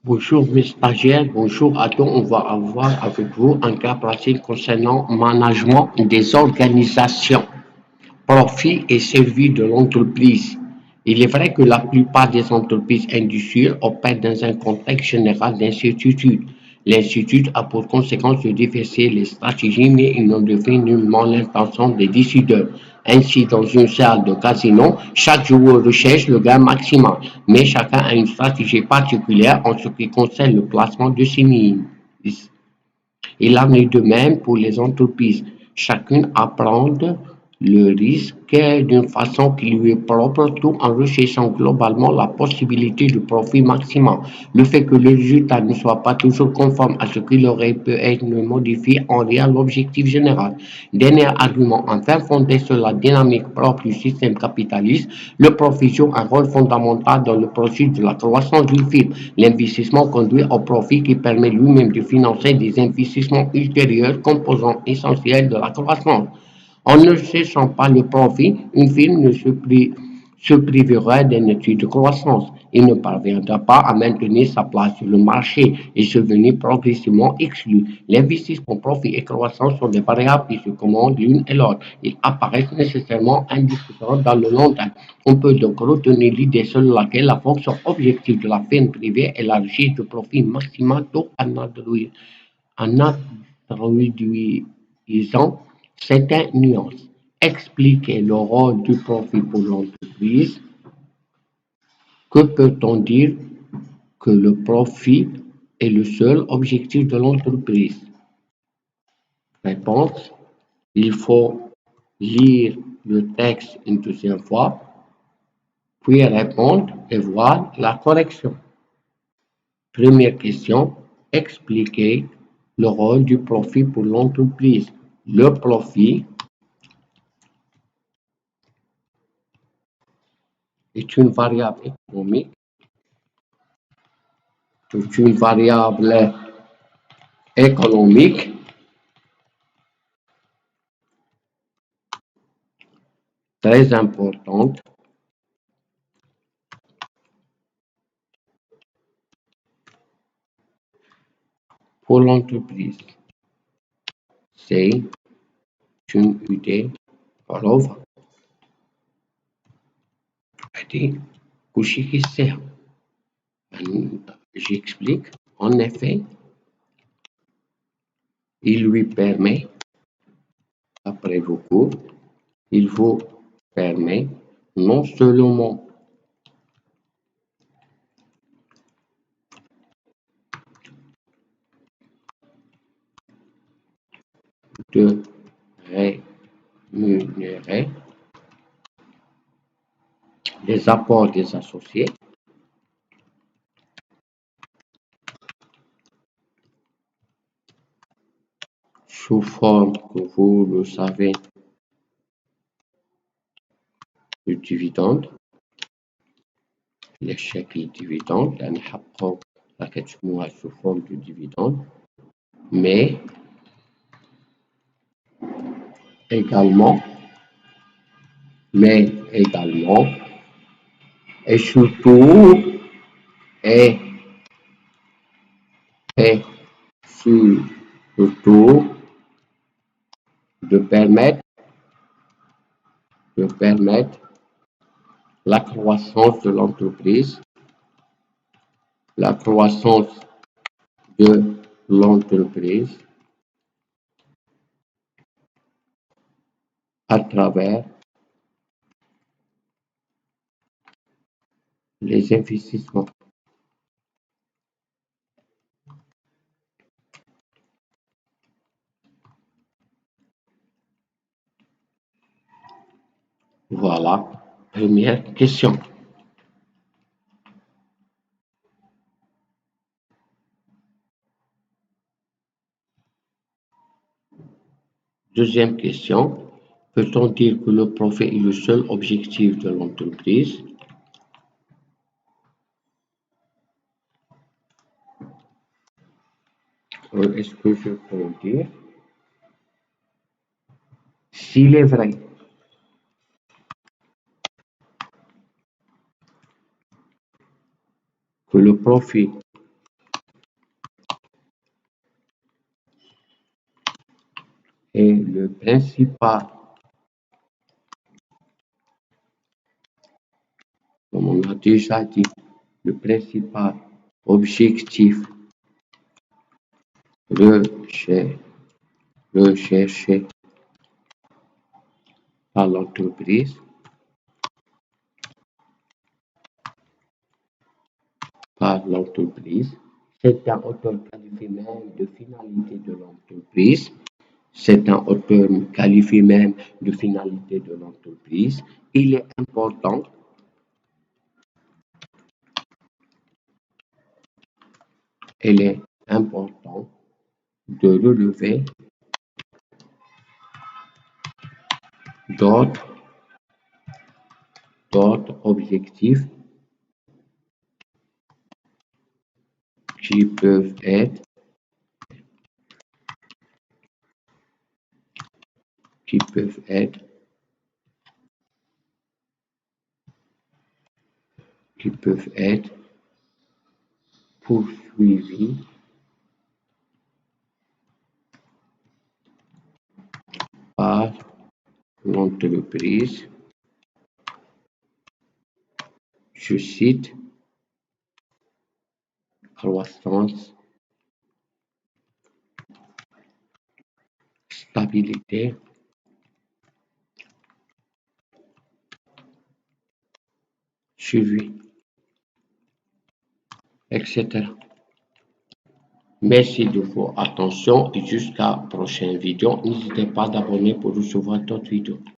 Bonjour mes stagiaires, bonjour à tous. On va avoir avec vous un cas pratique concernant management des organisations, profit et services de l'entreprise. Il est vrai que la plupart des entreprises industrielles opèrent dans un contexte général d'incertitude. L'incertitude a pour conséquence de diversifier les stratégies, mais il ne devient nullement l'intention des décideurs. Ainsi, dans une salle de casino, chaque joueur recherche le gain maximal, mais chacun a une stratégie particulière en ce qui concerne le placement de ses mises. Il en est de même pour les entreprises. Chacune apprend le risque d'une façon qui lui est propre, tout en recherchant globalement la possibilité de profit maximal. Le fait que le résultat ne soit pas toujours conforme à ce qu'il aurait pu être ne modifie en rien l'objectif général. Dernier argument, enfin fondé sur la dynamique propre du système capitaliste, le profit joue un rôle fondamental dans le processus de la croissance d'une firme. L'investissement conduit au profit qui permet lui-même de financer des investissements ultérieurs, composants essentiels de la croissance. En ne cherchant pas le profit, une firme ne se privera d'un étude de croissance. Il ne parviendra pas à maintenir sa place sur le marché et se venir progressivement exclu. L'investissement, profit et croissance sont des variables qui se commandent l'une et l'autre. Ils apparaissent nécessairement indiscutables dans le long terme. On peut donc retenir l'idée selon laquelle la fonction objective de la firme privée est la recherche de profit maximal tout en introduisant certaines nuances. Expliquer le rôle du profit pour l'entreprise. Que peut-on dire que le profit est le seul objectif de l'entreprise? Réponse. Il faut lire le texte une deuxième fois, puis répondre et voir la correction. Première question. Expliquer le rôle du profit pour l'entreprise. Le profit est une variable économique, est une variable économique très importante pour l'entreprise. C'est une idée pauvre. J'explique. En effet, il lui permet, après vos cours, il vous permet non seulement de rémunérer les apports des associés, sous forme que vous le savez de dividendes, les chèques et dividendes, la sous forme de dividendes, mais également, mais également, et surtout, et, et surtout, de permettre, de permettre la croissance de l'entreprise, la croissance de l'entreprise à travers les investissements. Voilà, première question. Deuxième question. Peut-on dire que le profit est le seul objectif de l'entreprise? Est-ce que je peux dire? S'il est vrai que le profit Et le principal, comme on a déjà dit, le principal objectif recherché par l'entreprise, c'est un auteur qualifié même de finalité de l'entreprise. C'est un auteur qualifié même de finalité de l'entreprise. Il est important il est important de relever d'autres objectifs qui peuvent être qui peuvent être qui peuvent être poursuivis par l'entreprise. Je cite croissance, stabilité, suivi, etc. Merci de votre attention et jusqu'à la prochaine vidéo. N'hésitez pas à vous abonner pour recevoir d'autres vidéos.